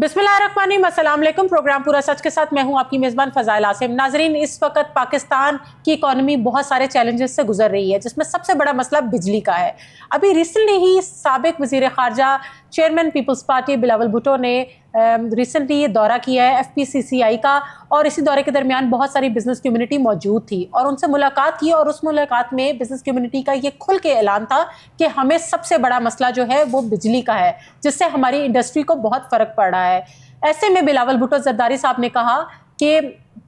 बिस्मिल्लाहिर्रहमानिर्रहीम, अस्सलाम वालेकुम। प्रोग्राम पूरा सच के साथ मैं हूं आपकी मेज़बान फ़ज़ाइल आसिम। नाज़रीन, इस वक्त पाकिस्तान की इकॉनमी बहुत सारे चैलेंजेस से गुजर रही है, जिसमें सबसे बड़ा मसला बिजली का है। अभी रिसेंटली ही साबिक वज़ीर ख़ारजा chairman Peoples Party Bilawal Bhutto ने रिसेंटली ये दौरा किया है FPCCI का, और इसी दौरे के दरमियान बहुत सारी बिजनेस कम्युनिटी मौजूद थी और उनसे मुलाकात की, और उस मुलाकात में बिजनेस कम्युनिटी का ये खुल के ऐलान था कि हमें सबसे बड़ा मसला जो है वो बिजली का है, जिससे हमारी इंडस्ट्री को बहुत फ़र्क पड़ रहा है। ऐसे में बिलावल भुट्टो जरदारी साहब ने कहा कि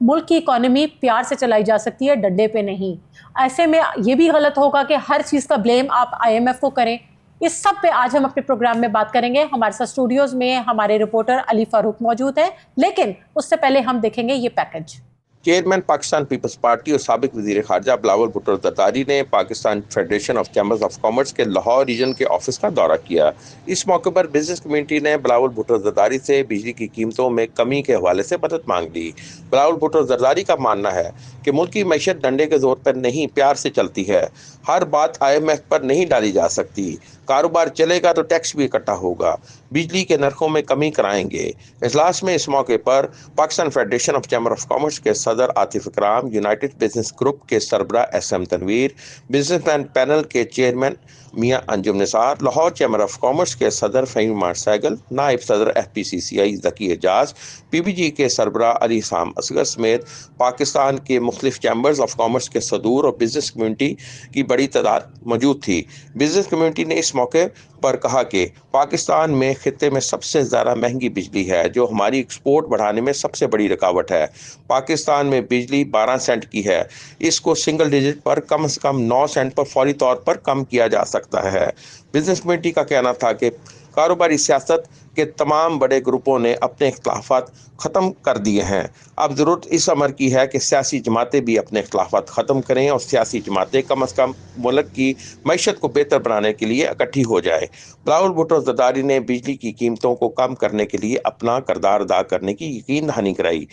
मुल्क की इकॉनमी प्यार से चलाई जा सकती है, डंडे पे नहीं। ऐसे में ये भी गलत होगा कि हर चीज़ का ब्लेम आप IMF को करें। इस सब पे आज हम अपने प्रोग्राम में बात करेंगे। हमारे साथ स्टूडियोज में हमारे रिपोर्टर अली फारूक मौजूद हैं, लेकिन उससे पहले हम देखेंगे ये package. Chairman Pakistan peoples party और साबिक वज़ीर ख़ारजा बिलावल भुट्टो जरदारी ने Pakistan federation of chambers of commerce के लाहौर रीजन के ऑफिस का दौरा किया। इस मौके पर बिजनेस कम्युनिटी ने बिलावल भुट्टो जरदारी से बिजली की कीमतों में कमी के हवाले से मदद मांग ली। बिलावल भुट्टो जरदारी का मानना है कि मुल्क की मैशत डंडे के जोर पर नहीं, प्यार से चलती है। हर बात IMF पर नहीं डाली जा सकती। कारोबार चलेगा तो टैक्स भी इकट्ठा होगा। बिजली के नरखों में कमी कराएंगे। इजलास में इस मौके पर Pakistan federation of chamber of commerce के सदर Atif Ikram, united business group के सरबरा SM तनवीर, बिजनेसमैन पैनल के chairman Mian Anjum Nisar, Lahore chamber of commerce के सदर फ़हीम मारसैगल, नायब सदर FPCCI ज़की एजाज, PBG के सरबरा अली साम असगर समेत पाकिस्तान के मुख्तलिफ चैम्बर्स ऑफ कॉमर्स के सदूर और बिजनेस कम्युनिटी की बड़ी तादाद मौजूद थी। बिजनेस कम्युनिटी ने इस मौके पर कहा कि पाकिस्तान में खित्ते में सबसे ज़्यादा महंगी बिजली है, जो हमारी एक्सपोर्ट बढ़ाने में सबसे बड़ी रुकावट है। पाकिस्तान में बिजली 12 सेंट की है। इसको सिंगल डिजिट पर कम से कम 9 सेंट पर फौरी तौर पर कम किया जा सकता है। बिजनेस कमेटी का कहना था कि कारोबारी सियासत के तमाम बड़े ग्रुपों ने अपने इख्तलाफात ख़त्म कर दिए हैं। अब ज़रूरत इस अमर की है कि सियासी जमातें भी अपने इख्तलाफात ख़त्म करें और सियासी जमातें कम अज़ कम मुल्क की मईशत को बेहतर बनाने के लिए इकट्ठी हो जाए। बिलावल भुट्टो जरदारी ने बिजली की कीमतों को कम करने के लिए अपना किरदार अदा करने की यकीन दहानी कराई।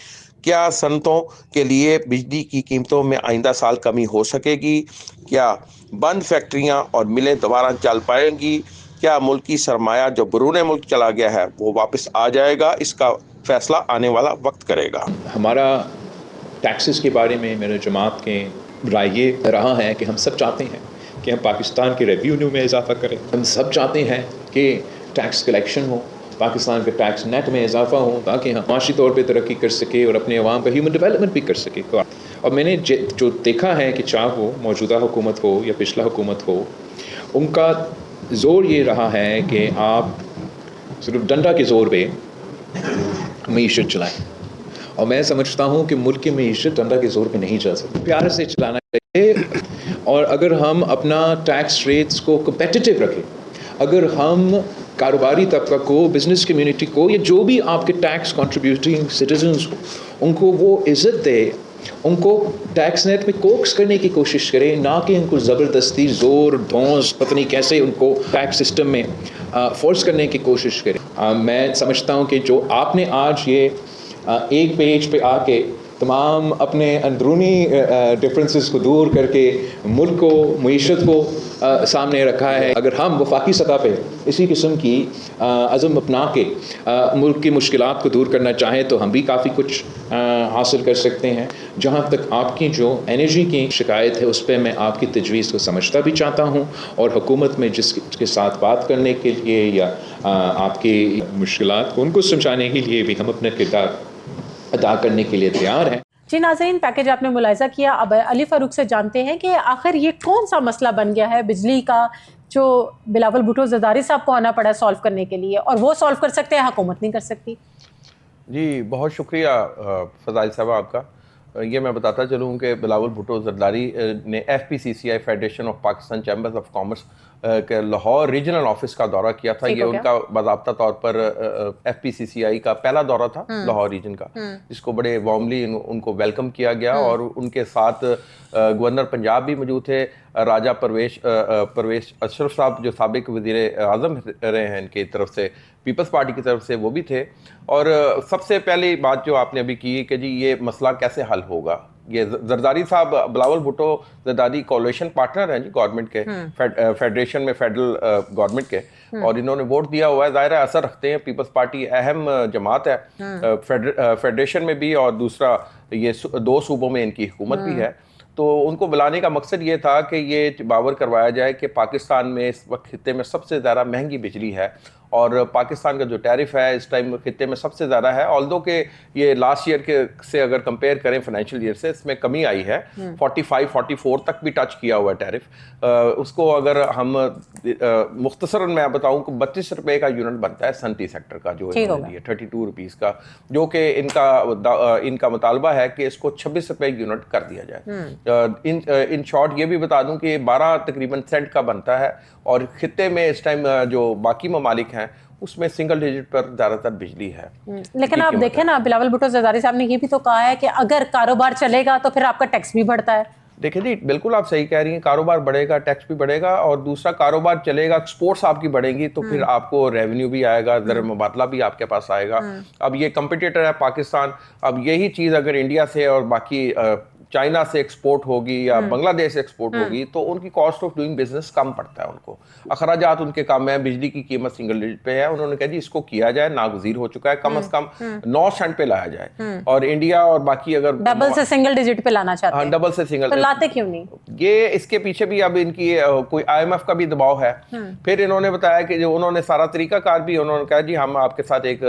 क्या सनतों के लिए बिजली की कीमतों में आइंदा साल कमी हो सकेगी? क्या बंद फैक्ट्रियां और मिलें दोबारा चल पाएंगी? क्या मुल्की सरमाया जो बरूने मुल्क चला गया है वो वापस आ जाएगा? इसका फैसला आने वाला वक्त करेगा। हमारा टैक्सेस के बारे में मेरे जमात के राय ये रहा है कि हम सब चाहते हैं कि हम पाकिस्तान के रेवेन्यू में इजाफा करें। हम सब चाहते हैं कि टैक्स कलेक्शन हो, पाकिस्तान के टैक्स नेट में इजाफा हो, ताकि हम माशी तौर पे तरक्की कर सके और अपने अवाम का ह्यूमन डेवलपमेंट भी कर सके। और मैंने जो देखा है कि चाहे वो मौजूदा हुकूमत हो या पिछला हुकूमत हो, उनका ज़ोर ये रहा है कि आप सिर्फ डंडा के ज़ोर पे मीशत चलाएं। और मैं समझता हूँ कि मुल्क की मीशत डंडा के ज़ोर पे नहीं चल सकती, प्यार से चलाना चाहिए। और अगर हम अपना टैक्स रेट्स को कम्पेटिटिव रखें, अगर हम कारोबारी तबका को, बिज़नेस कम्युनिटी को, या जो भी आपके टैक्स कंट्रीब्यूटिंग सिटीजन्स को, उनको वो इज़्ज़त दे, उनको टैक्स नेट में कोक्स करने की कोशिश करें, ना कि उनको ज़बरदस्ती ज़ोर धौंस पता नहीं कैसे उनको टैक्स सिस्टम में फोर्स करने की कोशिश करें। मैं समझता हूँ कि जो आपने आज ये एक पेज पे आके तमाम अपने अंदरूनी डिफरेंसेस को दूर करके मुल्क को, मईशत को सामने रखा है, अगर हम वफाकी सतह पे इसी किस्म की अज़म अपना के मुल्क की मुश्किलात को दूर करना चाहें तो हम भी काफ़ी कुछ हासिल कर सकते हैं। जहाँ तक आपकी जो एनर्जी की शिकायत है, उस पर मैं आपकी तजवीज़ को समझता भी चाहता हूँ, और हुकूमत में जिसके साथ बात करने के लिए या आपकी मुश्किलात को उनको समझाने के लिए भी हम अपना किरदार अदा करने के लिए तैयार हैं। जी नाज़रीन, पैकेज आपने मुलाहिज़ा किया। अब अली फारूक से जानते हैं कि आखिर ये कौन सा मसला बन गया है बिजली का, जो बिलावल भुट्टो जरदारी साहब को आना पड़ा सॉल्व करने के लिए, और वो सॉल्व कर सकते हैं, हुकूमत नहीं कर सकती। जी बहुत शुक्रिया फ़ज़ाइल साहब आपका। ये मैं बताता चलूँ कि बिलावल भुट्टो जरदारी ने FPCCI federation of Pakistan chambers of commerce के लाहौर रीजनल ऑफिस का दौरा किया था। ये उनका बाज़ाब्ता तौर पर FPCCI का पहला दौरा था लाहौर रीजन का, जिसको बड़े वार्मली उनको वेलकम किया गया। और उनके साथ गवर्नर पंजाब भी मौजूद थे, राजा परवेश अशरफ साहब जो साबिक वज़ीर आज़म रहे हैं इनकी तरफ से, पीपल्स पार्टी की तरफ से, वो भी थे। और सबसे पहली बात जो आपने अभी की कि जी ये मसला कैसे हल होगा ये जरदारी साहब बिलावल भुट्टो जरदारी कोalition पार्टनर हैं जी गवर्नमेंट के, फेडरेशन में, फेडरल गवर्नमेंट के, और इन्होंने वोट दिया हुआ है, ज़ाहिर है असर रखते हैं। पीपल्स पार्टी अहम जमात है फेडरेशन में भी, और दूसरा ये 2 सूबों में इनकी हुकूमत भी है। तो उनको बुलाने का मकसद ये था कि ये बावर करवाया जाए कि पाकिस्तान में इस वक्त खित्ते में सबसे ज़्यादा महंगी बिजली है, और पाकिस्तान का जो टैरिफ है इस टाइम खित्ते में सबसे ज़्यादा है। ऑल्दो के ये लास्ट ईयर के से अगर कंपेयर करें फाइनेंशियल ईयर से, इसमें कमी आई है, 45-44 तक भी टच किया हुआ है टैरिफ। उसको अगर हम मुख्तसरन मैं बताऊं कि 32 रुपये का यूनिट बनता है सनती सेक्टर का, जो इन्होंने दिया 32 रुपीज़ का, जो कि इनका मुतालबा है कि इसको 26 रुपये यूनिट कर दिया जाए। इन शॉर्ट ये भी बता दूं कि 12 तकरीबन सेंट का बनता है, और खित्ते में इस टाइम जो बाकी ममालिक हैं उसमें सिंगल डिजिट पर ज़्यादातर बिजली है। लेकिन आप देखें ना, बिलावल भुट्टो जरदारी साहब ने ये भी तो कहा है कि अगर कारोबार चलेगा तो फिर आपका टैक्स भी बढ़ता है। देखिए जी, बिल्कुल आप सही कह रही हैं, कारोबार बढ़ेगा, टैक्स भी बढ़ेगा, और दूसरा कारोबार चलेगा, एक्सपोर्ट्स आपकी बढ़ेंगी, तो फिर आपको रेवेन्यू भी आएगा, ज़र मुबादला भी आपके पास आएगा। अब ये कंपटीटर है पाकिस्तान, अब यही चीज़ अगर इंडिया से और बाकी चाइना से एक्सपोर्ट होगी या बांग्लादेश से एक्सपोर्ट होगी, तो उनकी कॉस्ट ऑफ डूइंग बिजनेस कम पड़ता है उनको, अखराजात उनके कम है। बिजली की कीमत सिंगल डिजिट पे है, उन्होंने कहा जी इसको किया जाए, नागुज़ीर हो चुका है, कम से कम 9 सेंट पे लाया जाए। और इंडिया और बाकी अगर डबल से सिंगल डिजिट पे लाना चाहते हैं, हाँ डबल से सिंगल, तो लाते क्यों नहीं? ये इसके पीछे भी अब इनकी कोई IMF का भी दबाव है। फिर इन्होंने बताया कि जो उन्होंने सारा तरीकाकार भी उन्होंने कहा जी हम आपके साथ एक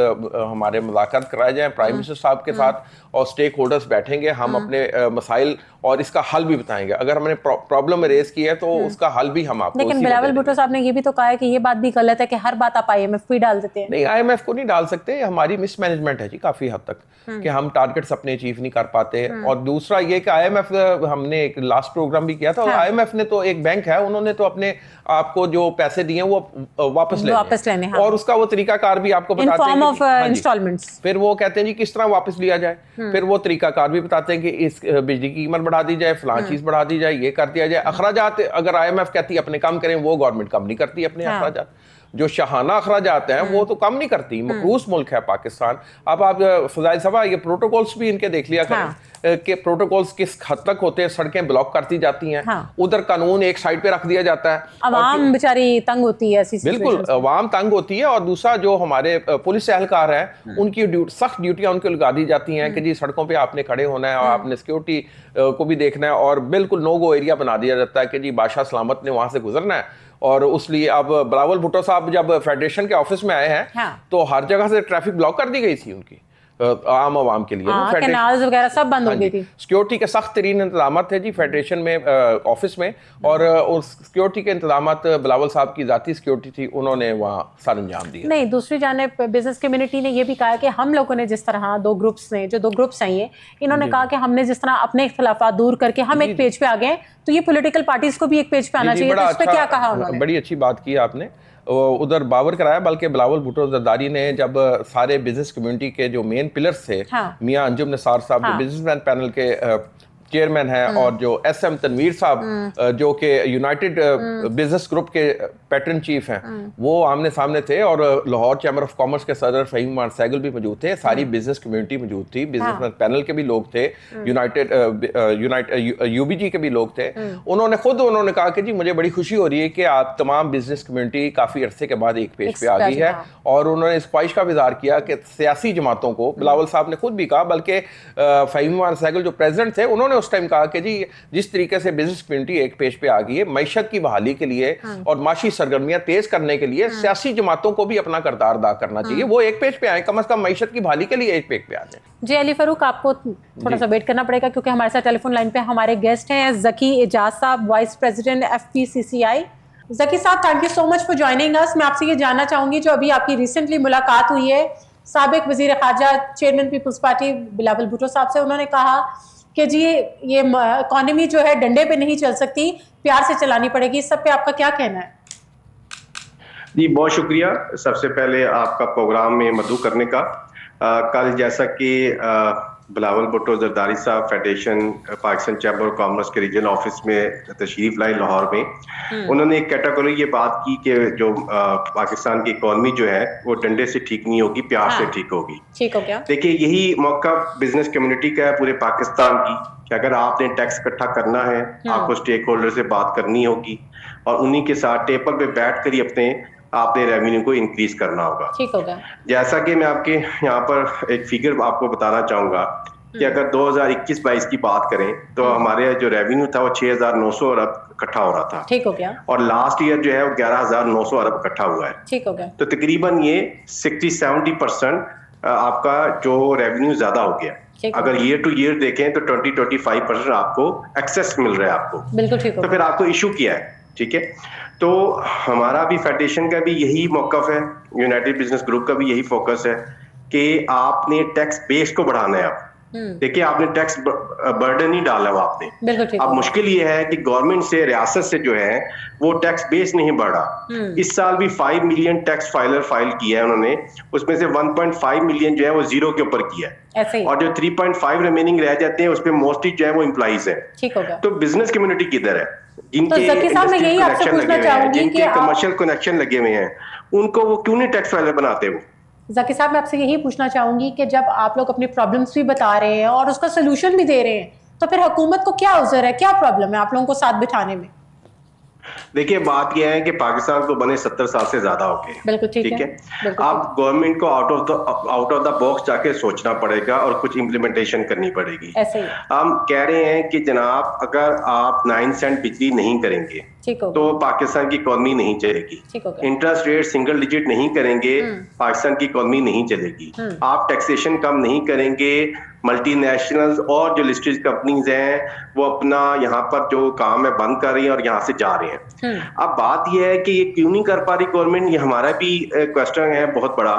हमारे मुलाकात कराए जाए प्राइम मिनिस्टर साहब के साथ, और स्टेक होल्डर्स बैठेंगे, हम अपने मसाइल और इसका हल भी बताएंगे। अगर हमने प्रॉब्लम रेज की है तो उसका हल भी हम आपको। लेकिन बिलावल भुट्टो साहब ने ये भी तो कहा है कि ये बात भी गलत है कि हर बात आप IMF पे डाल देते हैं। नहीं, IMF को नहीं डाल सकते, हमारी मिसमैनेजमेंट है जी काफी हद तक, कि हम टारगेट्स अपने अचीव नहीं कर पाते। और दूसरा ये कि IMF, हमने एक लास्ट प्रोग्राम भी किया था, IMF ने तो एक बैंक है, उन्होंने तो अपने आपको जो पैसे दिए वो वापस लेने हैं। और उसका वो तरीकाकार भी आपको बताते हैं, इन फॉर्म ऑफ इंस्टॉलमेंट्स। फिर वो कहते हैं जी किस तरह वापस लिया जाए, फिर वो तरीकाकार भी बताते हैं कि इस बिजली की कीमत बढ़ा दी जाए, फलां चीज बढ़ा दी जाए, ये कर दिया जाए। अखराजात अगर IMF कहती है अपने काम करें, वो गवर्नमेंट कम नहीं करती अपने अखराजात। जो शहाना अखराजात हैं वो तो कम नहीं करती। मकरूस मुल्क है पाकिस्तान। अब आप फजाइल साहब ये प्रोटोकॉल्स भी इनके देख लिया करें कि प्रोटोकॉल्स किस हद तक होते हैं। सड़कें ब्लॉक करती जाती हैं, उधर कानून एक साइड पे रख दिया जाता है, अवाम बेचारी तंग होती है। बिल्कुल अवाम तंग होती है। और दूसरा जो हमारे पुलिस एहलकार हैं उनकी सख्त ड्यूटियां उनको लगा दी जाती हैं कि जी सड़कों पे आपने खड़े होना है और आपने सिक्योरिटी को भी देखना है, और बिल्कुल नो गो एरिया बना दिया जाता है कि जी बादशाह सलामत ने वहां से गुजरना है। और उसलिए अब बिलावल भुट्टो साहब जब फेडरेशन के ऑफिस में आए हैं तो हर जगह से ट्रैफिक ब्लॉक कर दी गई थी उनकी आम आवाम के लिए। कैनाल्स वगैरह सब बंद हो गई थी। सिक्योरिटी के सख्त तरीन इंतजाम थे जी फेडरेशन में ऑफिस में, और उस सिक्योरिटी के इंतजाम बिलावल साहब की जाती सिक्योरिटी थी, उन्होंने वहाँ सर अंजाम दिया। नहीं, दूसरी जानिब बिजनेस कम्युनिटी ने ये भी कहा कि हम लोगों ने जिस तरह दो ग्रुप्स हैं ये, इन्होंने कहा कि हमने जिस तरह अपने इख्तिलाफात दूर करके हम एक पेज पे आ गए, तो ये पॉलिटिकल पार्टीज को भी एक पेज पे आना चाहिए। तो इस पे क्या कहा उन्होंने? बड़ी अच्छी बात की आपने, उधर बावर कराया। बल्कि बिलावल भुट्टो जरदारी ने जब सारे बिजनेस कम्युनिटी के जो मेन पिलर्स थे, मियां अंजुम निसार साहब जो बिजनेसमैन पैनल के चेयरमैन हैं, और जो SM तनवीर साहब जो कि यूनाइटेड बिजनेस ग्रुप के पैटर्न चीफ हैं, वो आमने सामने थे। और लाहौर चैम्बर ऑफ कॉमर्स के सदर फहीम उमर सैगल भी मौजूद थे। सारी बिजनेस कम्युनिटी मौजूद थी, बिजनेस पैनल के भी लोग थे, यूनाइटेड UBG के भी लोग थे। उन्होंने कहा कि जी मुझे बड़ी खुशी हो रही है कि आप तमाम बिजनेस कम्युनिटी काफ़ी अरसे के बाद एक पेज पे आ गई है। और उन्होंने इस ख्वाहिश का इज़हार किया कि सियासी जमातों को, बिलावल साहब ने खुद भी कहा, बल्कि फहीम उमर सैगल जो प्रेसिडेंट थे उन्होंने उस टाइम कहा कि जी जिस तरीके से बिजनेस कम्युनिटी एक पेज पे आ गई है, मईशत की बहाली के लिए और माशी सरगर्मियां तेज करने के लिए सियासी जमातों को भी अपना किरदार अदा करना चाहिए। वो एक पेज पे आए, कम से कम मईशत की बहाली के लिए एक पेज पे आ जाए। जी अली फरूक, आपको थोड़ा सा वेट करना पड़ेगा क्योंकि हमारे साथ टेलीफोन लाइन पे हमारे गेस्ट हैं जकी एजाज साहब, वाइस प्रेसिडेंट FPCCI। जकी साहब, thank you so much for joining us. मैं आपसे ये जानना चाहूंगी, जो अभी आपकी रिसेंटली मुलाकात हुई है साबिक वजीर खारजा chairman Peoples Party Bilawal Bhutto साहब से, उन्होंने कहा कि जी ये इकॉनमी जो है डंडे पे नहीं चल सकती, प्यार से चलानी पड़ेगी। इस सब पे आपका क्या कहना है? जी बहुत शुक्रिया सबसे पहले आपका प्रोग्राम में मदऊ करने का। कल जैसा कि बिलावल भुट्टो जरदारी साहब federation Pakistan chamber of commerce के रीजनल ऑफिस में तशरीफ लाई लाहौर में। उन्होंने एक कैटेगरी ये बात की कि जो पाकिस्तान की इकॉनमी जो है वो डंडे से ठीक नहीं होगी, प्यार से ठीक होगी। ठीक हो गया। देखिए यही मौका बिजनेस कम्युनिटी का है पूरे पाकिस्तान की कि अगर आपने टैक्स इकट्ठा करना है, आपको स्टेक होल्डर से बात करनी होगी और उन्हीं के साथ टेबल पे बैठ कर ही आपने रेवेन्यू को इंक्रीज करना होगा। ठीक होगा। जैसा कि मैं आपके यहाँ पर एक फिगर आपको बताना चाहूंगा कि अगर 2021-22 की बात करें तो हमारे जो रेवेन्यू था वो 6,900 अरब इकट्ठा हो रहा था। ठीक हो गया। और लास्ट ईयर जो है वो 11,900 अरब इकट्ठा हुआ है। ठीक हो गया। तो तकरीबन ये 60-70% आपका जो रेवेन्यू ज्यादा हो गया। अगर ईयर टू ईयर देखें तो 20-25% आपको एक्सेस मिल रहा है आपको। बिल्कुल ठीक हो। तो फिर आपको इशू किया है, ठीक है। तो हमारा भी फेडरेशन का भी यही मौकफ है, यूनाइटेड बिजनेस ग्रुप का भी यही फोकस है कि आपने टैक्स बेस को बढ़ाना है। आप देखिए आपने टैक्स बर्डन नहीं डाला है आपने। बिल्कुल ठीक। अब मुश्किल ये है कि गवर्नमेंट से, रियासत से जो है वो टैक्स बेस नहीं बढ़ा। इस साल भी 5 मिलियन टैक्स फाइलर फाइल किया है उन्होंने, उसमें से 1.5 मिलियन जो है वो जीरो के ऊपर किया है। ऐसे ही। और जो 3.5 रिमेनिंग रह जाते हैं उसमें मोस्टली जो है वो एम्प्लॉइज है। ठीक होगा। तो बिजनेस कम्युनिटी किधर है? तो ज़की साहब मैं यही आपसे पूछना चाहूंगी कि जिनके कमर्शियल कनेक्शन लगे हुए हैं उनको वो क्यों नहीं टैक्स फाइलर बनाते? वो ज़की साहब मैं आपसे यही पूछना चाहूंगी कि जब आप लोग अपनी प्रॉब्लम्स भी बता रहे हैं और उसका सोल्यूशन भी दे रहे हैं तो फिर हुकूमत को क्या उज़र है, क्या प्रॉब्लम है आप लोगों को साथ बिठाने में? देखिए बात यह है कि पाकिस्तान को बने 70 साल से ज्यादा हो गए। बिल्कुल ठीक है। अब गवर्नमेंट को आउट ऑफ द बॉक्स जाके सोचना पड़ेगा और कुछ इंप्लीमेंटेशन करनी पड़ेगी। ऐसे ही। हम कह रहे हैं कि जनाब अगर आप 9 सेंट बिजली नहीं करेंगे तो पाकिस्तान की इकोनॉमी नहीं चलेगी। इंटरेस्ट रेट सिंगल डिजिट नहीं करेंगे, पाकिस्तान की इकोनॉमी नहीं चलेगी। आप टैक्सेशन कम नहीं करेंगे, मल्टीनेशनल्स और जो लिस्टेड कंपनीज हैं वो अपना यहाँ पर जो काम है बंद कर रही हैं और यहाँ से जा रहे हैं। अब बात यह है कि ये क्यों नहीं कर पा रही गवर्नमेंट, ये हमारा भी क्वेश्चन है बहुत बड़ा।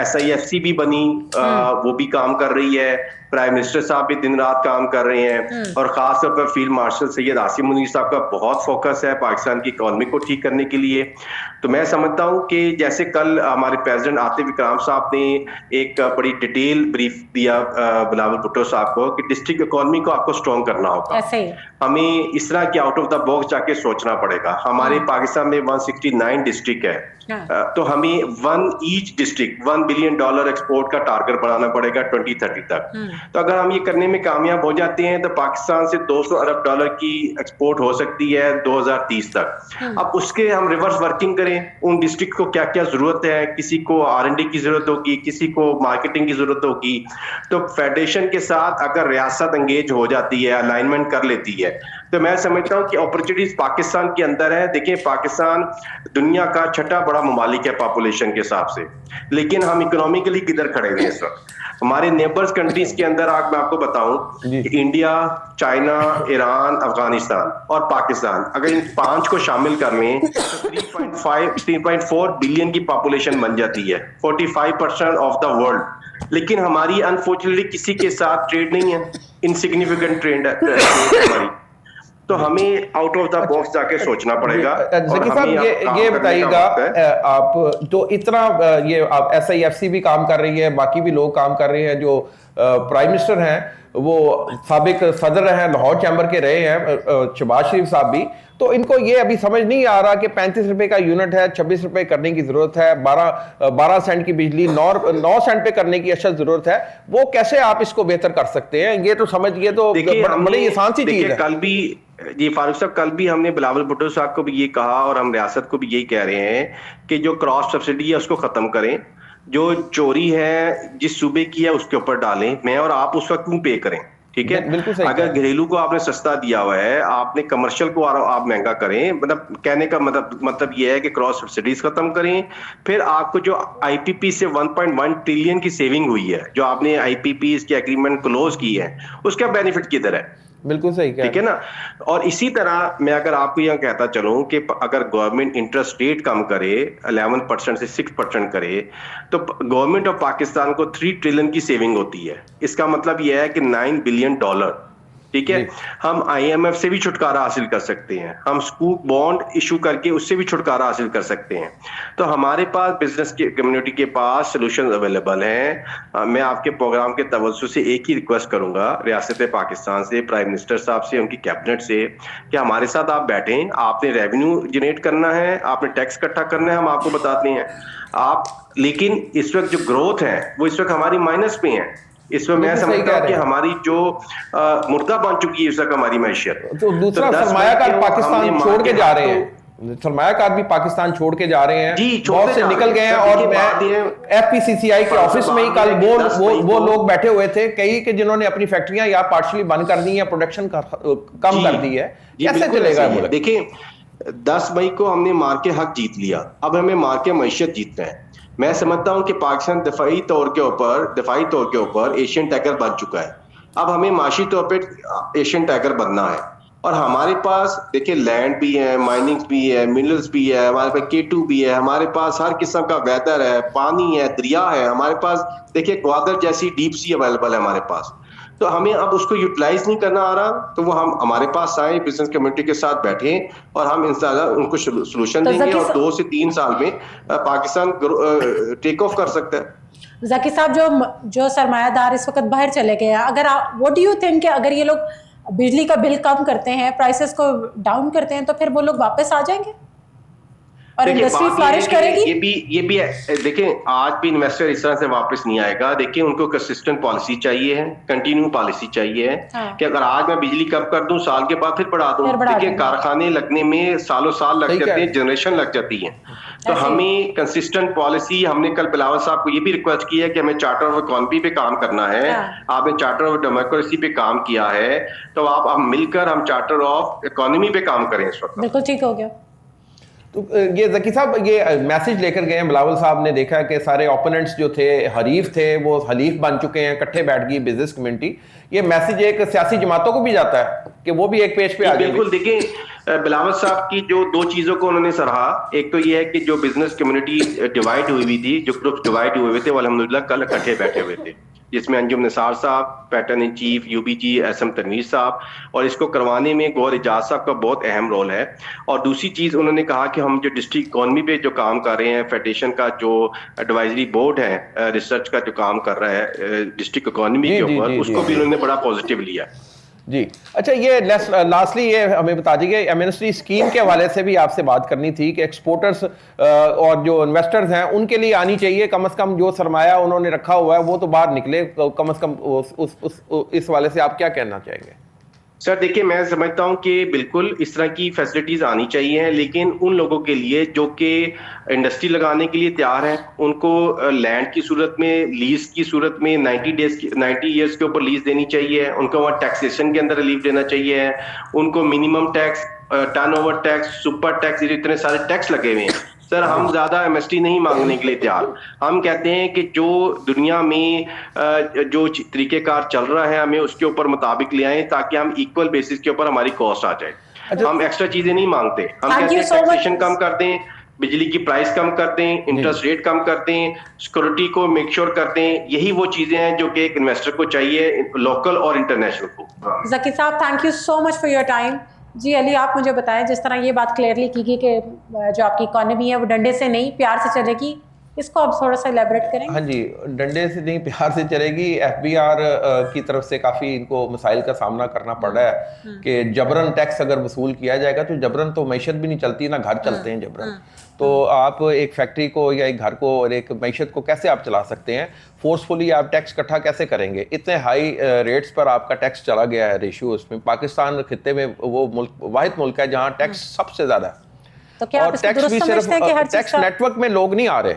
SIFC भी बनी, वो भी काम कर रही है, प्राइम मिनिस्टर साहब भी दिन रात काम कर रहे हैं और खास तौर पर फील्ड मार्शल सैयद आसिम मुनीर साहब का बहुत फोकस है पाकिस्तान की इकोनॉमी को ठीक करने के लिए। तो मैं समझता हूं कि जैसे कल हमारे प्रेसिडेंट आतिफ इकराम साहब ने एक बड़ी डिटेल ब्रीफ दिया बिलावल भुट्टो साहब को कि डिस्ट्रिक्ट इकोनॉमी को आपको स्ट्रॉन्ग करना होगा। हमें इस तरह की आउट ऑफ द बॉक्स जाके सोचना पड़ेगा। हमारे पाकिस्तान में 169 डिस्ट्रिक्ट है, तो हमें ईच डिस्ट्रिक्ट $1 बिलियन एक्सपोर्ट का टारगेट बनाना पड़ेगा 2030 तक। तो अगर हम ये करने में कामयाब हो जाते हैं तो पाकिस्तान से $200 अरब की एक्सपोर्ट हो सकती है 2030 तक। अब उसके हम रिवर्स वर्किंग करें, उन डिस्ट्रिक्ट को क्या क्या जरूरत है, किसी को R&D की जरूरत होगी, किसी को मार्केटिंग की जरूरत होगी। तो फेडरेशन के साथ अगर रियासत एंगेज हो जाती है, अलाइनमेंट कर लेती है, तो मैं समझता हूँ कि अपॉर्चुनिटीज पाकिस्तान के अंदर है। देखिए पाकिस्तान दुनिया का छठा बड़ा ममालिक है पॉपुलेशन के हिसाब से, लेकिन हम इकोनॉमिकली किधर खड़े हुए हैं इस वक्त? हमारे नेबर्स कंट्रीज के अंदर आज मैं आपको बताऊं, इंडिया, चाइना, ईरान, अफगानिस्तान और पाकिस्तान, अगर इन 5 को शामिल कर लें तो 3.4 बिलियन की पॉपुलेशन बन जाती है, 45% ऑफ द वर्ल्ड। लेकिन हमारी अनफॉर्चुनेटली किसी के साथ ट्रेड नहीं है, इनसिग्निफिकेंट ट्रेड है हमारी। तो हमें आउट ऑफ द बॉक्स जाके सोचना पड़ेगा। ज़की साहब ये बताइएगा, आप तो इतना ये आप SIFC भी काम कर रही है, बाकी भी लोग काम कर रहे हैं, जो प्राइम मिनिस्टर हैं वो साबिक सदर हैं, लाहौर चैम्बर के रहे हैं शहबाज शरीफ साहब भी, तो इनको ये अभी समझ नहीं आ रहा कि 35 रुपए का यूनिट है, 26 रुपए करने की जरूरत है, 12 सेंट की बिजली 9 सेंट पे करने की अशद जरूरत है। वो कैसे आप इसको बेहतर कर सकते हैं? ये तो समझिए तो बड़ी आसान सी चीज है। कल भी जी फारूक साहब, कल भी हमने बिलावल भुट्टो साहब को भी ये कहा और हम रियासत को भी यही कह रहे हैं कि जो क्रॉस सब्सिडी है उसको खत्म करें, जो चोरी है जिस सूबे की है उसके ऊपर डालें। मैं और आप उस वक्त क्यों पे करें? ठीक है, अगर घरेलू को आपने सस्ता दिया हुआ है, आपने कमर्शियल को आप महंगा करें। मतलब कहने का मतलब ये है कि क्रॉस सब्सिडीज खत्म करें। फिर आपको जो IPP से 1.1 ट्रिलियन की सेविंग हुई है, जो आपने IPP की एग्रीमेंट क्लोज की है, उसका बेनिफिट किधर है? बिल्कुल सही, ठीक है ना। और इसी तरह मैं अगर आपको यह कहता चलूं कि अगर गवर्नमेंट इंटरेस्ट रेट कम करे, 11% से 6% करे, तो गवर्नमेंट ऑफ पाकिस्तान को $3 ट्रिलियन की सेविंग होती है। इसका मतलब यह है कि $9 बिलियन ठीक है। हम IMF से भी छुटकारा हासिल कर सकते हैं, हम स्कूल बॉन्ड इशू करके उससे भी छुटकारा हासिल कर सकते हैं। तो हमारे पास बिजनेस की कम्युनिटी के पास सॉल्यूशन अवेलेबल हैं। मैं आपके प्रोग्राम के तवज्जो से एक ही रिक्वेस्ट करूंगा रियासत पाकिस्तान से, प्राइम मिनिस्टर साहब से, उनकी कैबिनेट से, कि हमारे साथ आप बैठें। आपने रेवेन्यू जनरेट करना है, आपने टैक्स इकट्ठा करना है, हम आपको बताते हैं आप। लेकिन इस वक्त जो ग्रोथ है वो इस वक्त हमारी माइनस पे है। इसमें मैं समझता हूँ कि हमारी जो मुर्दा बन चुकी है इस वक्त हमारी मैशियत। तो दूसरा सरमायाकार पाकिस्तान छोड़ के जा रहे हैं, सरमायाकार भी पाकिस्तान छोड़ के जा रहे हैं, बहुत से निकल गए हैं। और मैं FPCCI के ऑफिस में ही कल वो लोग बैठे हुए थे कई कि जिन्होंने अपनी फैक्ट्रियां या पार्शली बंद कर दी है, प्रोडक्शन कम कर दी है। कैसे चलेगा मुल्क? देखिए 10 मई को हमने मार के हक जीत लिया, अब हमें मार के मैशियत जीतना है। मैं समझता हूं कि पाकिस्तान दफाई तौर के ऊपर एशियन टाइगर बन चुका है। अब हमें माशी तौर पे एशियन टाइगर बनना है। और हमारे पास देखिए लैंड भी है, माइनिंग भी है, मिनरल्स भी है, हमारे पास K2 भी है, हमारे पास हर किस्म का वेदर है, पानी है, दरिया है, हमारे पास देखिए ग्वादर जैसी डीप सी अवेलेबल है हमारे पास। तो हमें अब उसको यूटिलाइज नहीं करना आ रहा, तो वो हम हमारे पास आए, बिजनेस कम्युनिटी के साथ बैठे और हम इंशाल्लाह उनको सोल्यूशन देंगे और 2 से 3 साल में पाकिस्तान टेक ऑफ कर सकता है। ज़की साहब, जो सरमायादार इस वक्त बाहर चले गए हैं, अगर आप व्हाट डू यू थिंक कि अगर ये लोग बिजली का बिल कम करते हैं, प्राइसेस को डाउन करते हैं, तो फिर वो लोग वापस आ जाएंगे और इंडस्ट्री फ्लरिश करेगी? ये भी देखिए आज भी इन्वेस्टर इस तरह से वापस नहीं आएगा। देखिए उनको कंसिस्टेंट पॉलिसी चाहिए है, कंटिन्यू पॉलिसी चाहिए है। हाँ। कि अगर आज मैं बिजली कम कर दूं, साल के बाद फिर बढ़ा दूं। देखिए कारखाने लगने में सालों साल लग जाते हैं, जनरेशन लग जाती है। तो हमें कंसिस्टेंट पॉलिसी, हमने कल बिलावल साहब को ये भी रिक्वेस्ट की है कि हमें चार्टर ऑफ इकोनॉमी पे काम करना है। हाँ। आपने चार्टर ऑफ डेमोक्रेसी पे काम किया है, तो आप मिलकर हम चार्टर ऑफ इकोनॉमी पे काम करें इस वक्त। बिल्कुल ठीक हो गया। तो ये ज़की साहब ये मैसेज लेकर गए हैं, बिलावल साहब ने देखा कि सारे ओपोनेंट्स जो थे, हरीफ थे, वो हलीफ बन चुके हैं, इकट्ठे बैठ गई बिजनेस कम्युनिटी। ये मैसेज एक सियासी जमातों को भी जाता है कि वो भी एक पेज पे आ जाए। बिल्कुल, देखिए बिलावल साहब की जो 2 चीजों को उन्होंने सराहा, एक तो ये है कि जो बिजनेस कम्युनिटी डिवाइड हुई थी, जो ग्रुप डिवाइड हुए थे, वो अल्हम्दुलिल्लाह कल इकट्ठे बैठे हुए थे, जिसमें अंजुम निसार साहब, patron in chief UBG SM Tanveer साहब, और इसको करवाने में गौर इजाज साहब का बहुत अहम रोल है। और दूसरी चीज उन्होंने कहा कि हम जो डिस्ट्रिक्ट इकोनॉमी पे जो काम कर रहे हैं, फेडरेशन का जो एडवाइजरी बोर्ड है रिसर्च का जो काम कर रहा है डिस्ट्रिक्ट इकोनॉमी के ऊपर, उसको भी उन्होंने बड़ा पॉजिटिव लिया जी। अच्छा, ये लास्टली ये हमें बता दीजिए, एमनेस्टी स्कीम के हवाले से भी आपसे बात करनी थी कि एक्सपोर्टर्स और जो इन्वेस्टर्स हैं उनके लिए आनी चाहिए, कम से कम जो सरमाया उन्होंने रखा हुआ है वो तो बाहर निकले, कम से कम इस हवाले से आप क्या कहना चाहेंगे? सर देखिए, मैं समझता हूं कि बिल्कुल इस तरह की फैसिलिटीज आनी चाहिए, लेकिन उन लोगों के लिए जो कि इंडस्ट्री लगाने के लिए तैयार है, उनको लैंड की सूरत में, लीज की सूरत में 90 ईयर्स के ऊपर लीज देनी चाहिए, उनको वहाँ टैक्सेशन के अंदर रिलीफ देना चाहिए, उनको minimum tax, turnover tax, super tax, इतने सारे टैक्स लगे हुए हैं। सर हम ज्यादा MST नहीं मांगने के लिए तैयार, हम कहते हैं कि जो दुनिया में जो तरीकेकार चल रहा है हमें उसके ऊपर मुताबिक ले आए, ताकि हम इक्वल बेसिस के ऊपर हमारी कॉस्ट आ जाए। हम एक्स्ट्रा चीजें नहीं मांगते, हम कहते हैं टैक्सेशन कम कर दें, बिजली की प्राइस कम कर दें, इंटरेस्ट रेट कम कर दें, सिक्योरिटी को मेक श्योर कर दें। यही वो चीजें हैं जो कि एक इन्वेस्टर को चाहिए, लोकल और इंटरनेशनल को। ज़की साहब, thank you so much for your time. जी अली, आप मुझे बताएं, जिस तरह ये बात क्लियरली की गई कि जो आपकी इकॉनमी है वो डंडे से नहीं प्यार से चलेगी, इसको आप थोड़ा सा इलेबोरेट करें। हाँ जी, डंडे से नहीं प्यार से चलेगी। FBR की तरफ से काफ़ी इनको मसाइल का सामना करना पड़ रहा है कि जबरन टैक्स अगर वसूल किया जाएगा तो जबरन तो मैशत भी नहीं चलती, ना घर चलते हैं जबरन। तो आप एक फैक्ट्री को या एक घर को और एक मैशत को कैसे आप चला सकते हैं? फोर्सफुली आप टैक्स इकट्ठा कैसे करेंगे? इतने हाई रेट्स पर आपका टैक्स चला गया है, रेशियो उसमें। पाकिस्तान खित्ते में वो मुल्क, वाहिद मुल्क है जहाँ टैक्स सबसे ज़्यादा है। तो क्या और टैक्स भी सिर्फ टैक्स नेटवर्क में लोग नहीं आ रहे,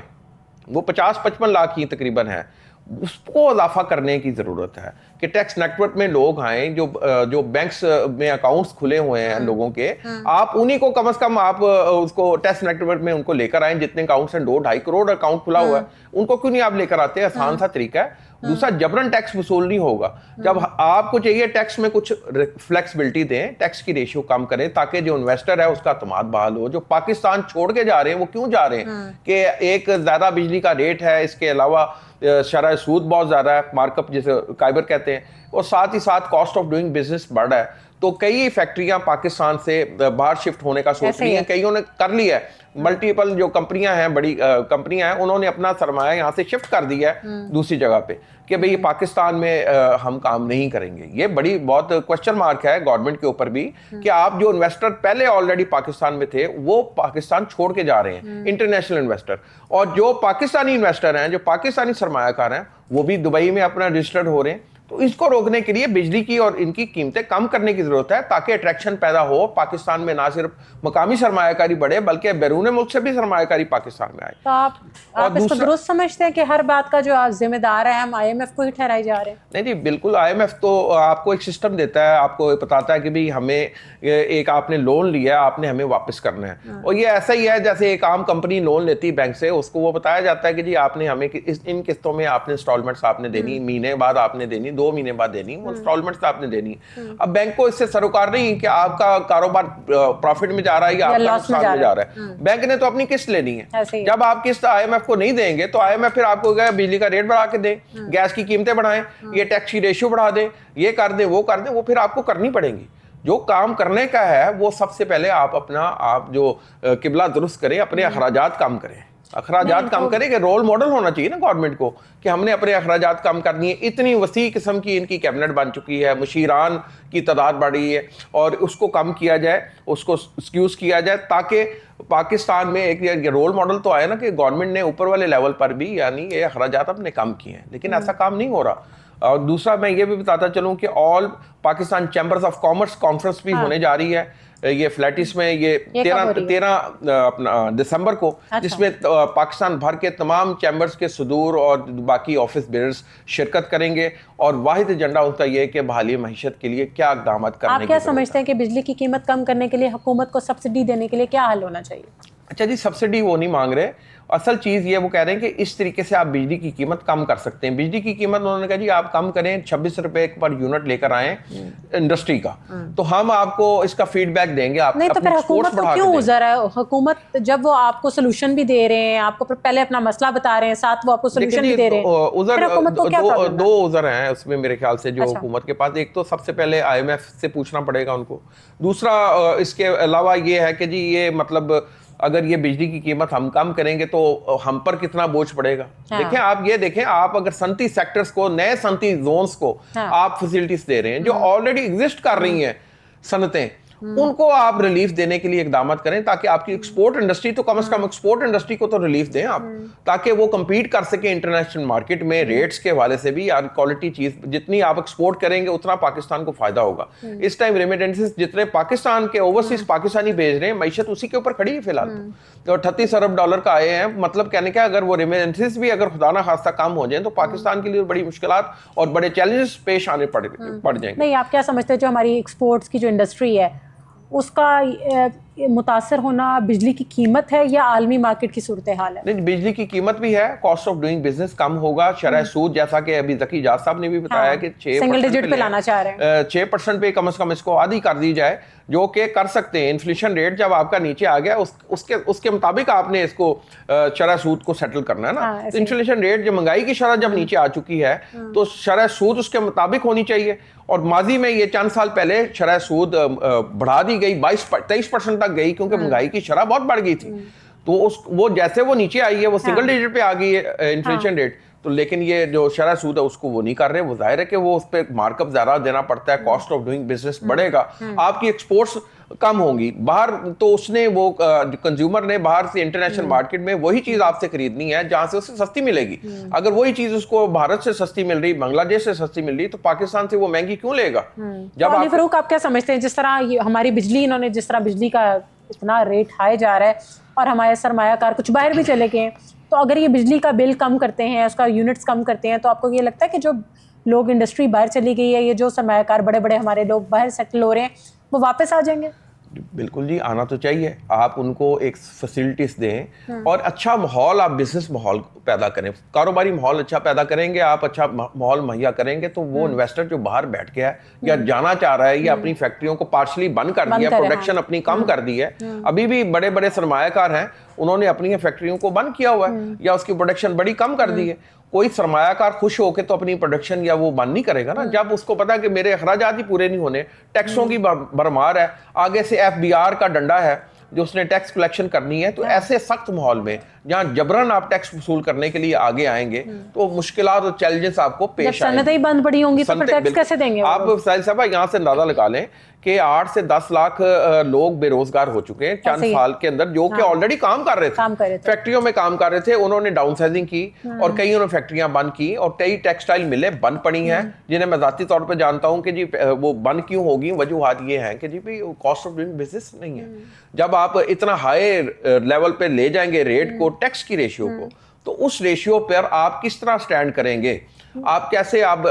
वो 50-55 लाख ही तकरीबन है, उसको इजाफा करने की ज़रूरत है कि टैक्स नेटवर्क में लोग आए, जो बैंक्स में अकाउंट्स खुले हुए हैं लोगों के, आप उन्हीं को कम से कम आप उसको टैक्स नेटवर्क में उनको लेकर आए, जितने अकाउंट्स हैं 2-2.5 करोड़ अकाउंट खुला हुआ है, उनको क्यों नहीं आप लेकर आते? आसान सा तरीका है। दूसरा जबरन टैक्स वसूल नहीं होगा। जब आपको चाहिए टैक्स में कुछ फ्लेक्सिबिलिटी दें, टैक्स की रेशियो कम करें ताकि जो इन्वेस्टर है उसका एतमाद बहाल हो। जो पाकिस्तान छोड़ के जा रहे हैं वो क्यों जा रहे हैं कि एक ज़्यादा बिजली का रेट है, इसके अलावा शरह सूद बहुत ज़्यादा है, मार्कअप जिसे काइबर कहते हैं, और साथ ही साथ कॉस्ट ऑफ डूइंग बिजनेस बढ़ रहा है। तो कई फैक्ट्रियां पाकिस्तान से बाहर शिफ्ट होने का सोच रही हैं, कईयों ने कर लिया है। मल्टीपल जो कंपनियां हैं, बड़ी कंपनियां हैं, उन्होंने अपना सरमाया यहाँ से शिफ्ट कर दिया है दूसरी जगह पे कि भाई पाकिस्तान में हम काम नहीं करेंगे। ये बड़ी बहुत क्वेश्चन मार्क है गवर्नमेंट के ऊपर भी कि आप जो इन्वेस्टर पहले ऑलरेडी पाकिस्तान में थे वो पाकिस्तान छोड़ के जा रहे हैं, इंटरनेशनल इन्वेस्टर, और जो पाकिस्तानी इन्वेस्टर हैं, जो पाकिस्तानी सरमायाकार हैं, वो भी दुबई में अपना रजिस्टर्ड हो रहे हैं। तो इसको रोकने के लिए बिजली की और इनकी कीमतें कम करने की जरूरत है ताकि अट्रैक्शन पैदा हो। पाकिस्तान में ना सिर्फ मकामी सरमायाकारी बढ़े बल्कि बैरून मुल्क से भी सरमायाकारी पाकिस्तान में आए। तो आप इसको दुरुस्त समझते हैं कि हर बात का जो जिम्मेदार है हम IMF को ही ठहराई जा रहे हैं? नहीं जी, बिल्कुल। IMF तो आपको एक सिस्टम देता है, आपको बताता है कि भाई हमें एक आपने लोन लिया, आपने हमें वापस करना है। और ये ऐसा ही है जैसे एक आम कंपनी लोन लेती है बैंक से, उसको वो बताया जाता है कि जी आपने हमें इन किस्तों में आपने इंस्टॉलमेंट्स आपने देनी, महीने बाद आपने देनी, 2 महीने बाद देनी, इंस्टॉलमेंट्स आपने देनी। अब बैंक को इससे सरोकार नहीं कि आपका कारोबार प्रॉफिट में जा रहा है या आपका नुकसान में जा रहा है। बैंक ने तो अपनी किस्त लेनी है। जब आप किस्त IMF को नहीं देंगे तो IMF फिर आपको बिजली का रेट बढ़ा के दे, गैस की कीमतें बढ़ाएं, ये टैक्स की रेशियो बढ़ा दे, ये कर दे, वो कर दे, वो फिर आपको करनी पड़ेंगी। जो काम करने का है वो सबसे पहले आप जो किबला दुरुस्त करें, अपने अखराजात कम करें, अखराजात कम करें कि रोल मॉडल होना चाहिए ना गवर्नमेंट को कि हमने अपने अखराजात कम कर दिए। इतनी वसी किस्म की इनकी कैबिनेट बन चुकी है, मुशीरान की तादाद बढ़ रही है, और उसको कम किया जाए, उसको एक्सक्यूज किया जाए ताकि पाकिस्तान में एक रोल मॉडल तो आया ना कि गवर्नमेंट ने ऊपर वाले लेवल पर भी यानी ये अखराजात अपने कम किए हैं, लेकिन ऐसा काम नहीं हो रहा। और दूसरा मैं ये भी बताता चलूँ कि all Pakistan chambers of commerce conference भी होने जा रही है ये फ्लैटिस में, ये 13 दिसंबर को, जिसमें पाकिस्तान भर के तमाम चैम्बर्स के सदूर और बाकी ऑफिस बेयर्स शिरकत करेंगे, और वाहिद एजेंडा उनका ये है कि बहाली मईशत के लिए क्या इक़दाम करने। आप क्या समझते हैं कि बिजली की कीमत कम करने के लिए हुकूमत को सब्सिडी देने के लिए क्या हल होना चाहिए? अच्छा जी, सब्सिडी वो नहीं मांग रहे, असल चीज़ ये वो कह रहे हैं कि इस तरीके से आप बिजली की कीमत कम कर सकते हैं। बिजली की कीमत उन्होंने कहा जी आप कम करें, 26 रुपए पर यूनिट लेकर आए इंडस्ट्री का, तो हम आपको इसका फीडबैक देंगे। आप नहीं तो फिर हुकूमत को क्यों उज़र है? हुकूमत जब वो आपको सोल्यूशन भी दे रहे हैं, आपको पहले अपना मसला बता रहे हैं, साथ वो आपको सोल्यूशन भी दे रहे हैं, उज़र दो उज़र हैं उसमें मेरे ख्याल से जो हुकूमत के पास। एक तो सबसे पहले IMF से पूछना पड़ेगा उनको, दूसरा इसके अलावा ये है कि जी ये मतलब अगर ये बिजली की कीमत हम कम करेंगे तो हम पर कितना बोझ पड़ेगा। देखें आप ये देखें, आप अगर सनती सेक्टर्स को, नए सनती जोन्स को आप फैसिलिटीज दे रहे हैं जो ऑलरेडी एग्जिस्ट कर रही हैं सनतें, उनको आप रिलीफ देने के लिए इकदाम करें ताकि आपकी एक्सपोर्ट इंडस्ट्री तो कम से कम एक्सपोर्ट इंडस्ट्री को तो रिलीफ दें आप, ताकि वो compete कर सके इंटरनेशनल मार्केट में रेट्स के हवाले से भी। यार क्वालिटी चीज जितनी आप एक्सपोर्ट करेंगे उतना पाकिस्तान को फायदा होगा। इस टाइम रेमिटेंसेस जितने पाकिस्तान के ओवरसीज पाकिस्तानी भेज रहे हैं, मैशत उसी के ऊपर खड़ी है फिलहाल। तो 38 अरब डॉलर का आए हैं, मतलब कहने का अगर वो रेमिटेंसेस भी अगर खुदा ना खास्ता कम हो जाए तो पाकिस्तान के लिए बड़ी मुश्किलात और बड़े चैलेंजेस पेश आने पड़ जाएंगे। नहीं, आप क्या समझते हैं जो हमारी एक्सपोर्ट्स की जो इंडस्ट्री है उसका मुतासर होना बिजली की कीमत है या आलमी मार्केट की सूरत हाल है? नहीं, बिजली की कीमत भी है, कॉस्ट ऑफ डूइंग बिजनेस कम होगा, शरह सूद जैसा कि अभी ज़की इजाज़ साहब ने भी बताया कि 6% पे लाना चाह रहे हैं, 6% पे कम से कम इसको आधी कर दी जाए, जो कि कर सकते हैं। इन्फ्लेशन रेट जब आपका नीचे आ गया उसके मुताबिक आपने इसको शरह सूद को सेटल करना है ना। तो इन्फ्लेशन रेट जो महंगाई की शरह जब नीचे आ चुकी है तो शरह सूद उसके मुताबिक होनी चाहिए। और माजी में ये चंद साल पहले शरह सूद बढ़ा दी गई, 22-23% तक गई क्योंकि महंगाई की शरह बहुत बढ़ गई थी। तो वो जैसे वो नीचे आई है, वो सिंगल डिजिट पे आ गई है इन्फ्लेशन रेट, तो लेकिन ये जो शरह सूद है उसको वो नहीं कर रहे। वो जाहिर है कि वो उस पर मार्कअप ज़्यादा देना पड़ता है, कॉस्ट ऑफ डूइंग बिजनेस बढ़ेगा, आपकी एक्सपोर्ट्स कम होंगी बाहर, तो उसने वो कंज्यूमर ने बाहर से इंटरनेशनल मार्केट में वही चीज़ आपसे खरीदनी है जहाँ से उसे सस्ती मिलेगी। अगर वही चीज़ उसको भारत से सस्ती मिल रही, बांग्लादेश से सस्ती मिल रही, तो पाकिस्तान से वो महंगी क्यों लेगा? जब फारूक आप क्या समझते हैं, जिस तरह हमारी बिजली, इन्होंने जिस तरह बिजली का इतना रेट हाई जा रहा है और हमारे सरमायाकार कुछ बाहर भी चले गए हैं, तो अगर ये बिजली का बिल कम करते हैं, उसका यूनिट्स कम करते हैं, तो आपको ये लगता है कि जो लोग इंडस्ट्री बाहर चली गई है, ये जो सरमायाकार बड़े बड़े हमारे लोग बाहर सेटल हो रहे हैं, वो वापस आ जाएंगे? बिल्कुल जी, आना तो चाहिए। आप उनको एक फैसिलिटीज दें और अच्छा माहौल, आप बिजनेस माहौल पैदा करें, कारोबारी माहौल अच्छा पैदा करेंगे, आप अच्छा माहौल मुहैया करेंगे तो वो इन्वेस्टर जो बाहर बैठ गया है या जाना चाह रहा है या अपनी फैक्ट्रियों को पार्शली बंद कर दिया, प्रोडक्शन अपनी कम कर दी है, अभी भी बड़े बड़े सरमायाकार हैं, उन्होंने अपनी फैक्ट्रियों को बंद किया हुआ है या उसकी प्रोडक्शन बड़ी कम कर दी है। कोई सरमायाकार खुश होकर तो अपनी प्रोडक्शन या वो बंद नहीं करेगा ना, जब उसको पता है कि मेरे अखराजात ही पूरे नहीं होने, टैक्सों की भरमार है, आगे से एफबीआर का डंडा है जो उसने टैक्स कलेक्शन करनी है, तो ऐसे सख्त माहौल में जहाँ जबरन आप टैक्स वसूल करने के लिए आगे आएंगे तो मुश्किलात और चैलेंजेस आपको पेश आएंगे। सनतें ही बंद पड़ी होंगी तो फिर टैक्स कैसे देंगे आप? साहिल साहब यहाँ से अंदाजा लगा लें कि 8 से 10 लाख लोग बेरोजगार हो चुके हैं चंद साल के अंदर, जो कि ऑलरेडी काम कर रहे थे, फैक्ट्रियों में काम कर रहे थे, उन्होंने डाउनसाइजिंग की और कई उन्होंने फैक्ट्रियां बंद की और कई टेक्सटाइल मिलें बंद पड़ी हैं, जिन्हें मैं जाती तौर पर जानता हूं कि जी वो बंद क्यों होगी। वजूहात ये हैं कि जी भाई कॉस्ट ऑफ डूइंग बिजनेस नहीं है। जब आप इतना हाई लेवल पे ले जाएंगे रेट को, टैक्स की रेशियो को, तो उस रेशियो पर आप किस तरह स्टैंड करेंगे? आप कैसे, आप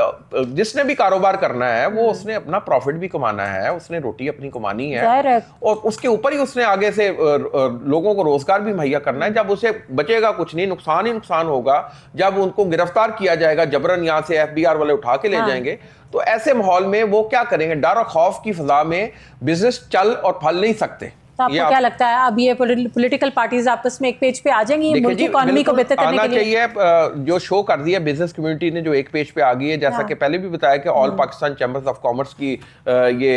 जिसने भी कारोबार करना है वो उसने अपना प्रॉफिट भी कमाना है, उसने रोटी अपनी कमानी है और उसके ऊपर ही उसने आगे से लोगों को रोजगार भी मुहैया करना है। जब उसे बचेगा कुछ नहीं, नुकसान ही नुकसान होगा जब उनको गिरफ्तार किया जाएगा, जबरन यहाँ से एफबीआर वाले उठा के ले जाएंगे, तो ऐसे माहौल में वो क्या करेंगे? डर और खौफ की फजा में बिजनेस चल और फल नहीं सकते। तो आपको क्या लगता है अब ये पॉलिटिकल पार्टीज आपस में एक पेज पे आ जाएंगी मुल्क की इकोनॉमी को बेहतर करने के लिए? आना चाहिए। जो शो कर दिया बिजनेस कम्युनिटी ने, जो एक पेज पे आ गई है, जैसा कि पहले भी बताया कि all Pakistan chambers of commerce की ये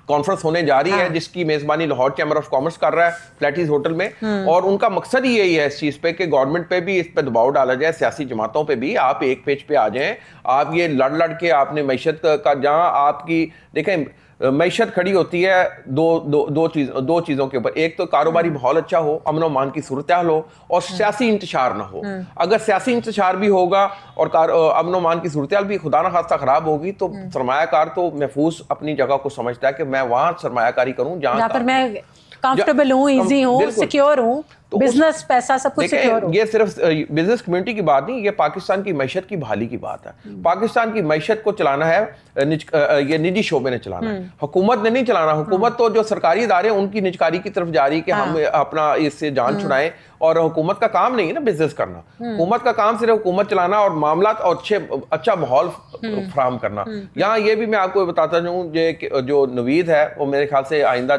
कॉन्फ्रेंस होने जा रही है, जिसकी मेजबानी लाहौर चैम्बर ऑफ कॉमर्स कर रहा है फ्लैटीज होटल में, और उनका मकसद ही यही है इस चीज पे कि गवर्नमेंट पे भी इस पे दबाव डाला जाए, सियासी जमातों पे भी आप एक पेज पे आ जाएं। आप ये लड़ के आपने मैशत का, जहां आपकी देखें मैशत खड़ी होती है दो चीज़ों के ऊपर, एक तो कारोबारी माहौल अच्छा हो, अमन अमान की सूरत हाल हो और सियासी इंतशार ना हो। अगर सियासी इंतशार भी होगा और अमन अमान की सूरत हाल भी खुदा न खास्ता खराब होगी तो सरमायाकार तो महफूज अपनी जगह को समझता है कि मैं वहां सरमायाकारी करूं जहां पर मैं कंफर्टेबल हूं, इजी हूं, सिक्योर हूं, तो बिजनेस पैसा सब कुछ सिक्योर हो। ये सिर्फ बिजनेस कम्युनिटी की बात नहीं, ये पाकिस्तान की मैशत की बहाली की बात है। पाकिस्तान की मैशत को चलाना है ये निजी शोबे ने चलाना है, हुकूमत ने नहीं चलाना। हुकूमत तो जो सरकारी इदारे हैं उनकी निजकारी की तरफ जा रही है कि हम अपना इससे जान छुड़ाएं, और हुकूमत का काम नहीं है ना बिजनेस करना। हुकूमत का काम सिर्फ हुकूमत चलाना और मामला और अच्छा माहौल फराहम करना। यहाँ ये भी मैं आपको बताता हूँ जो नवीद है वो मेरे ख्याल से आइंदा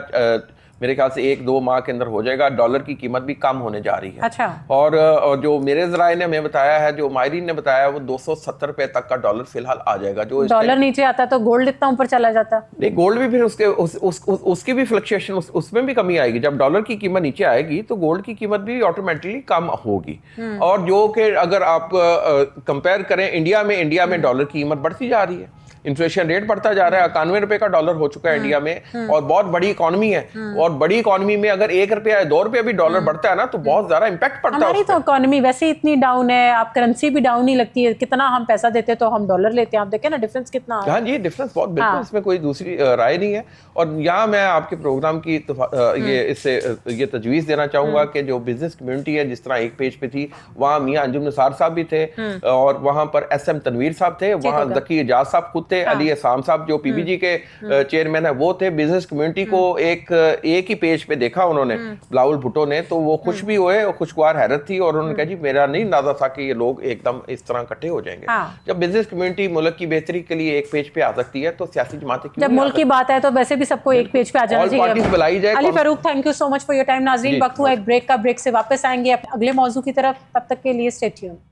मेरे ख्याल से 1-2 माह के अंदर हो जाएगा। डॉलर की कीमत भी कम होने जा रही है। अच्छा। और जो मेरे जराए ने हमें बताया है, जो माहिरीन ने बताया, वो 270 रुपए तक का डॉलर फिलहाल आ जाएगा। जो डॉलर नीचे आता तो गोल्ड इतना ऊपर चला जाता नहीं, गोल्ड भी फिर उसकी भी फ्लक्चुएशन, उसमें भी कमी आएगी। जब डॉलर की कीमत नीचे आएगी तो गोल्ड की कीमत भी ऑटोमेटिकली कम होगी। और जो कि अगर आप कंपेयर करें इंडिया में डॉलर की कीमत बढ़ती जा रही है, इन्फ्लेशन रेट बढ़ता जा रहा है, 91 रुपए का डॉलर हो चुका है इंडिया में, और बहुत बड़ी इकोनॉमी है। और बड़ी इकोनॉमी में अगर 1 रुपया या 2 रुपया भी डॉलर बढ़ता है ना तो बहुत ज्यादा इंपैक्ट पड़ता है। हमारी तो इकोनॉमी वैसे इतनी डाउन है, आप करेंसी भी डाउन ही लगती है, कितना हम पैसा देते तो हम डॉलर लेते हैं, आप देखें ना डिफरेंस कितना है। हाँ जी, डिफरेंस बहुत, बिल्कुल इसमें कोई दूसरी राय नहीं है। और यहाँ मैं आपके प्रोग्राम की ये तजवीज़ देना चाहूंगा कि जो बिजनेस कम्युनिटी है, जिस तरह एक पेज पे थी, वहाँ मियाँ अंजुम निसार साहब भी थे और वहाँ पर SM तनवीर साहब थे, वहाँ ज़की एजाज साहब खुद थे, अली एहसान साहब जो PBG के चेयरमैन है वो थे। बिजनेस कम्युनिटी को एक ही पेज पे देखा उन्होंने, बिलावल भुट्टो ने, तो वो खुश भी हुए और खुशगवार हैरत थी, और उन्होंने कहा जी मेरा नहीं अंदाजा था कि ये लोग एकदम इस तरह इकट्ठे हो जाएंगे। जब बिजनेस कम्युनिटी मुल्क की बेहतरी के लिए एक पेज पे आ सकती है तो सियासी जमातें जब मुल्क की बात है तो वैसे भी सबको एक पेज पे आ जाना चाहिए। Ali Farooq, thank you so much for your time. नाज़रीन, वक्त हुआ एक ब्रेक का, ब्रेक से वापस आएंगे अगले मौजू की तरफ, तब तक के लिए स्टे ट्यून्ड।